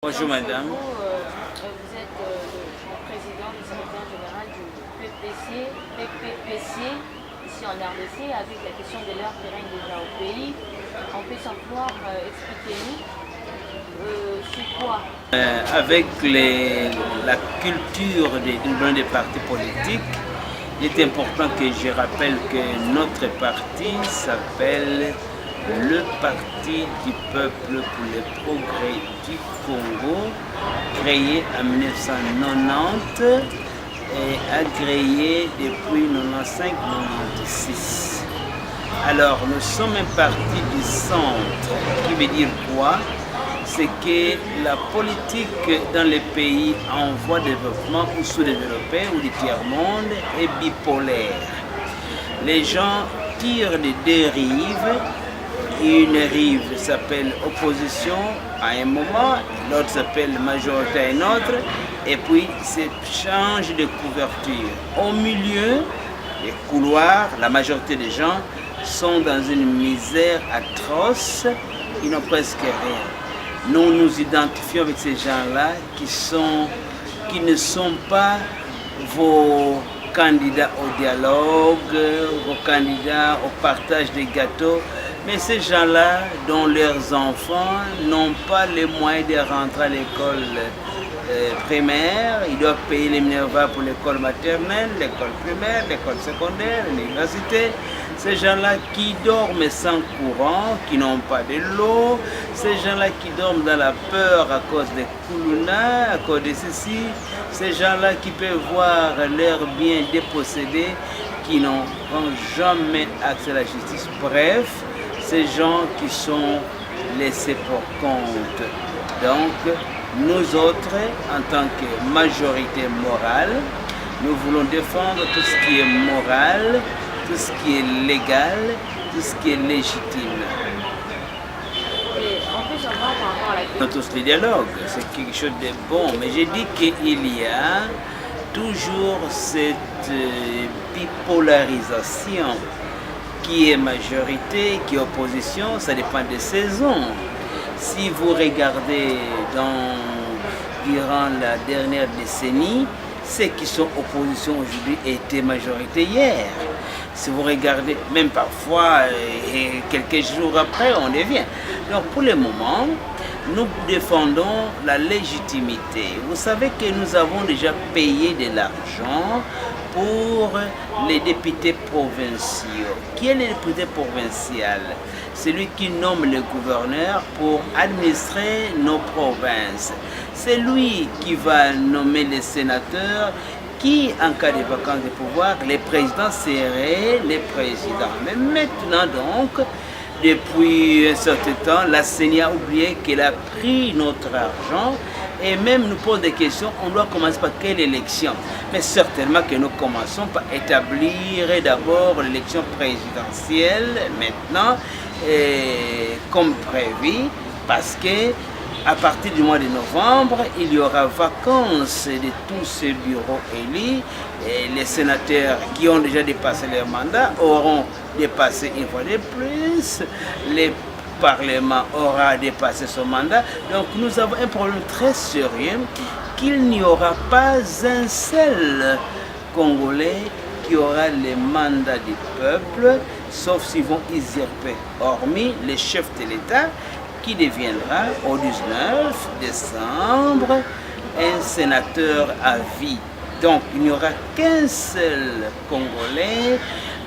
Bonjour madame. Vous êtes le président du secrétaire général du PPPC, ici en RDC, avec la question de l'heure qui règne déjà au pays. On peut sans pouvoir expliquer-nous c'est quoi Avec la culture des partis politiques, il est important que je rappelle que notre parti s'appelle le Parti du peuple pour le progrès du Congo, créé en 1990 et agréé depuis 1995-96. Alors, nous sommes un parti du centre, qui veut dire quoi? C'est que la politique dans les pays en voie de développement ou sous-développés ou du tiers-monde est bipolaire. Les gens tirent des deux rives. Une rive s'appelle opposition à un moment, l'autre s'appelle majorité à un autre, et puis c'est change de couverture. Au milieu, les couloirs, la majorité des gens sont dans une misère atroce, ils n'ont presque rien. Nous nous identifions avec ces gens-là qui ne sont pas vos candidats au dialogue, vos candidats au partage des gâteaux, mais ces gens-là dont leurs enfants n'ont pas les moyens de rentrer à l'école primaire, ils doivent payer les minervas pour l'école maternelle, l'école primaire, l'école secondaire, l'université. Ces gens-là qui dorment sans courant, qui n'ont pas de l'eau, ces gens-là qui dorment dans la peur à cause des koulouna, à cause de ceci, ces gens-là qui peuvent voir leurs biens dépossédés, qui n'auront jamais accès à la justice. Bref, ces gens qui sont laissés pour compte. Donc, nous autres, en tant que majorité morale, nous voulons défendre tout ce qui est moral, tout ce qui est légal, tout ce qui est légitime. Et on peut savoir par rapport à la Nous tous les dialogues, c'est quelque chose de bon, mais j'ai dit qu'il y a toujours cette bipolarisation qui est majorité, qui est opposition, ça dépend des saisons. Si vous regardez durant la dernière décennie, ceux qui sont opposition aujourd'hui étaient majorité hier. Si vous regardez, même parfois, quelques jours après, on devient. Donc pour le moment, nous défendons la légitimité. Vous savez que nous avons déjà payé de l'argent pour les députés provinciaux. Qui est le député provincial? C'est lui qui nomme le gouverneur pour administrer nos provinces. C'est lui qui va nommer les sénateurs qui, en cas de vacances de pouvoir, les présidents seraient les présidents. Mais maintenant donc, depuis un certain temps, la CENI a oublié qu'elle a pris notre argent et même nous pose des questions, on doit commencer par quelle élection? Mais certainement que nous commençons par établir d'abord l'élection présidentielle maintenant, comme prévu, parce que à partir du mois de novembre, il y aura vacances de tous ces bureaux élus. Et les sénateurs qui ont déjà dépassé leur mandat auront dépassé une fois de plus. Le Parlement aura dépassé son mandat. Donc nous avons un problème très sérieux qu'il n'y aura pas un seul Congolais qui aura le mandat du peuple, sauf s'ils vont usurper, hormis le chef de l'État, qui deviendra au 19 décembre un sénateur à vie. Donc il n'y aura qu'un seul Congolais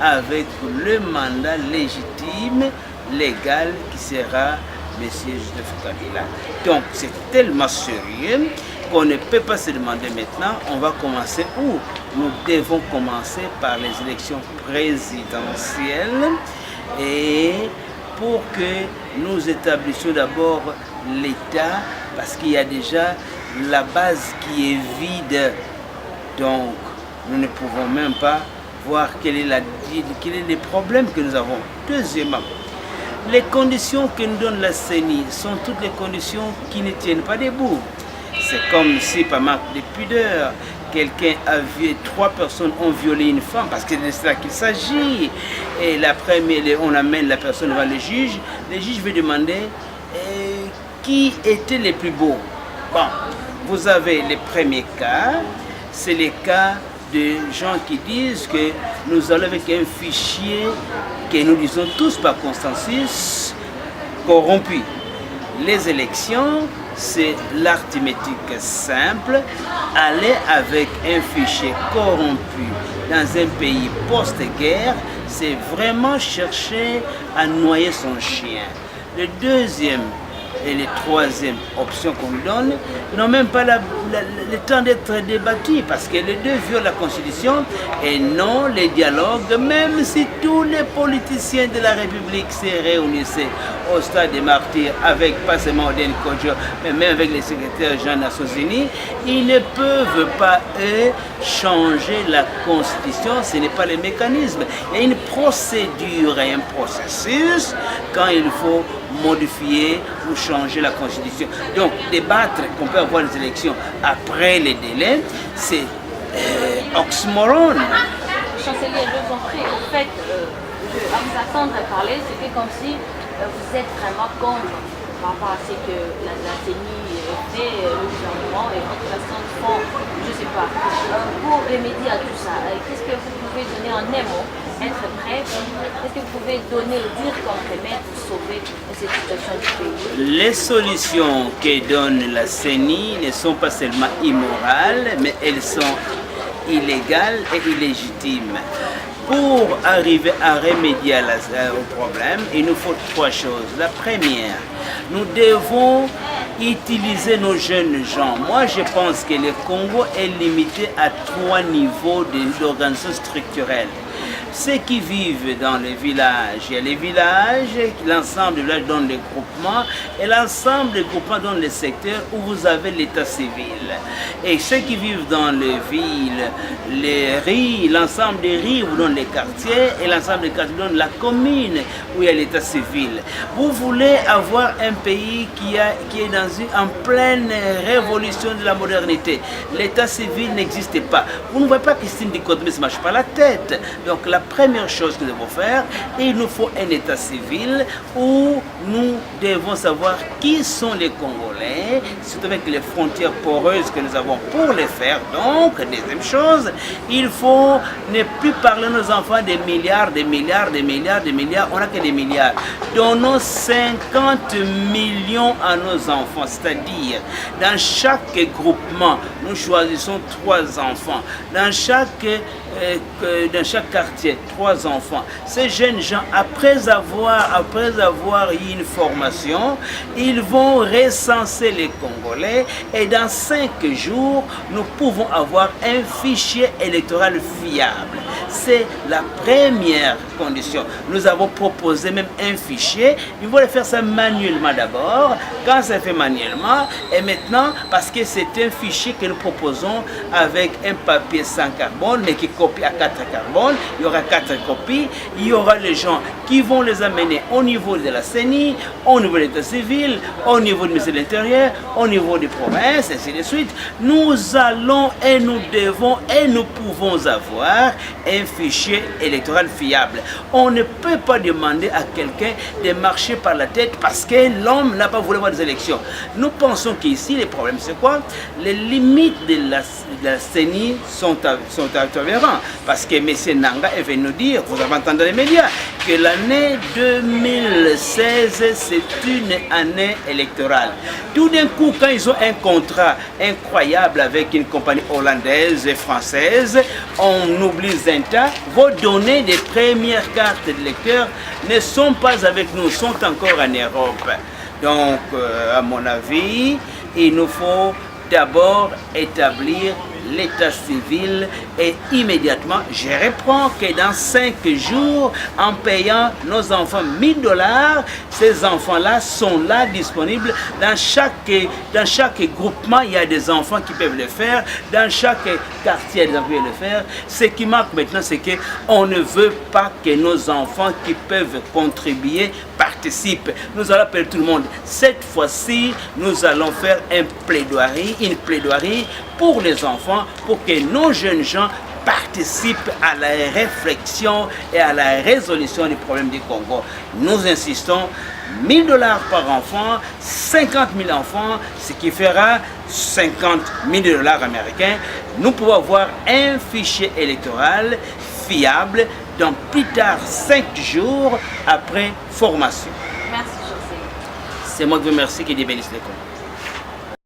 avec le mandat légitime, légal, qui sera M. Joseph Kabila. Donc c'est tellement sérieux qu'on ne peut pas se demander maintenant, on va commencer où? Nous devons commencer par les élections présidentielles et pour que nous établissions d'abord l'État, parce qu'il y a déjà la base qui est vide. Donc, nous ne pouvons même pas voir quel est le problème que nous avons. Deuxièmement, les conditions que nous donne la CENI sont toutes les conditions qui ne tiennent pas debout. C'est comme si, par manque de pudeur, quelqu'un a violé, 3 personnes ont violé une femme, parce que c'est de cela qu'il s'agit. Et la première, on amène la personne devant le juge. Le juge veut demander qui était les plus beaux. Bon, vous avez les premiers cas, c'est les cas de gens qui disent que nous allons avec un fichier que nous disons tous par consensus corrompu. Les élections, c'est l'arithmétique simple. Aller avec un fichier corrompu dans un pays post-guerre, c'est vraiment chercher à noyer son chien. Le deuxième et les troisième options qu'on nous donne n'ont même pas le temps d'être débattus parce que les deux violent la Constitution et non les dialogues, même si tous les politiciens de la République se réunissaient au stade des martyrs avec pas seulement Oden Kodjo, mais même avec les secrétaires généraux des Nations Unies, ils ne peuvent pas, eux, changer la Constitution, ce n'est pas le mécanisme. Il y a une procédure et un processus quand il faut modifier ou changer la Constitution. Donc, débattre qu'on peut avoir les élections après les délais, c'est oxymoron. Chancelier, je vous en prie, en fait, à vous attendre à parler, c'était comme si vous êtes vraiment contre par rapport à ce que la CENI fait, le gouvernement et votre façon de fond, je ne sais pas. Pour remédier à tout ça, qu'est-ce que vous pouvez donner en un mot, être prêt, qu'est-ce que vous pouvez donner, dire comme remède pour sauver cette situation du pays? Les solutions que donne la CENI ne sont pas seulement immorales, mais elles sont illégales et illégitimes. Pour arriver à remédier au problème, il nous faut trois choses. La première, nous devons utiliser nos jeunes gens. Moi, je pense que le Congo est limité à trois niveaux d'organisation structurelle. Ceux qui vivent dans les villages, il y a les villages, l'ensemble des villages donne des groupements, et l'ensemble des groupements donne les secteurs où vous avez l'état civil. Et ceux qui vivent dans les villes, les riz, l'ensemble des riz vous donne les quartiers, et l'ensemble des quartiers donne la commune où il y a l'état civil. Vous voulez avoir un pays qui est en pleine révolution de la modernité. L'état civil n'existe pas. Vous ne voyez pas que c'est une dichotomie, ça ne marche pas la tête. Donc la première chose que nous devons faire, il nous faut un état civil où nous devons savoir qui sont les Congolais, surtout avec les frontières poreuses que nous avons pour les faire. Donc, deuxième chose, il faut ne plus parler à nos enfants des milliards, des milliards, des milliards, des milliards. On n'a que des milliards. Donnons 50 millions à nos enfants, c'est-à-dire dans chaque groupement, nous choisissons 3 enfants. Dans chaque quartier, 3 enfants. Ces jeunes gens, après avoir eu une formation, ils vont recenser les Congolais et dans 5 jours, nous pouvons avoir un fichier électoral fiable. C'est la première condition. Nous avons proposé même un fichier. Il faut faire ça manuellement d'abord. Quand c'est fait manuellement, et maintenant, parce que c'est un fichier que nous proposons avec un papier sans carbone, mais qui copie à 4 carbones, il y aura 4 copies, il y aura les gens qui vont les amener au niveau de la CENI, au niveau de l'État civil, au niveau du ministère de l'Intérieur, au niveau des provinces, ainsi de suite. Nous allons et nous devons et nous pouvons avoir un fichier électoral fiable. On ne peut pas demander à quelqu'un de marcher par la tête parce que l'homme n'a pas voulu avoir des élections. Nous pensons qu'ici, les problèmes, c'est quoi? Les limites de la CENI sont avérants. Parce que M. Nanga est venu nous dire, vous avez entendu dans les médias, que l'année 2016, c'est une année électorale. Tout d'un coup, quand ils ont un contrat incroyable avec une compagnie hollandaise et française, on oublie Zenta, vos données des premières cartes d'électeurs ne sont pas avec nous, sont encore en Europe. Donc, à mon avis, il nous faut d'abord établir l'état civil et immédiatement, je reprends que dans 5 jours, en payant nos enfants $1000, ces enfants-là sont là disponibles. Dans chaque groupement, il y a des enfants qui peuvent le faire. Dans chaque quartier, il y a des enfants qui peuvent le faire. Ce qui manque maintenant, c'est qu'on ne veut pas que nos enfants qui peuvent contribuer participent. Nous allons appeler tout le monde. Cette fois-ci, nous allons faire une plaidoirie pour les enfants, pour que nos jeunes gens participent participe à la réflexion et à la résolution du problème du Congo. Nous insistons, 1 000 $ par enfant, 50 000 enfants, ce qui fera 50 000 $ américains. Nous pouvons avoir un fichier électoral fiable dans plus tard 5 jours après formation. Merci, José. C'est moi qui vous remercie, qui bénisse les Congo.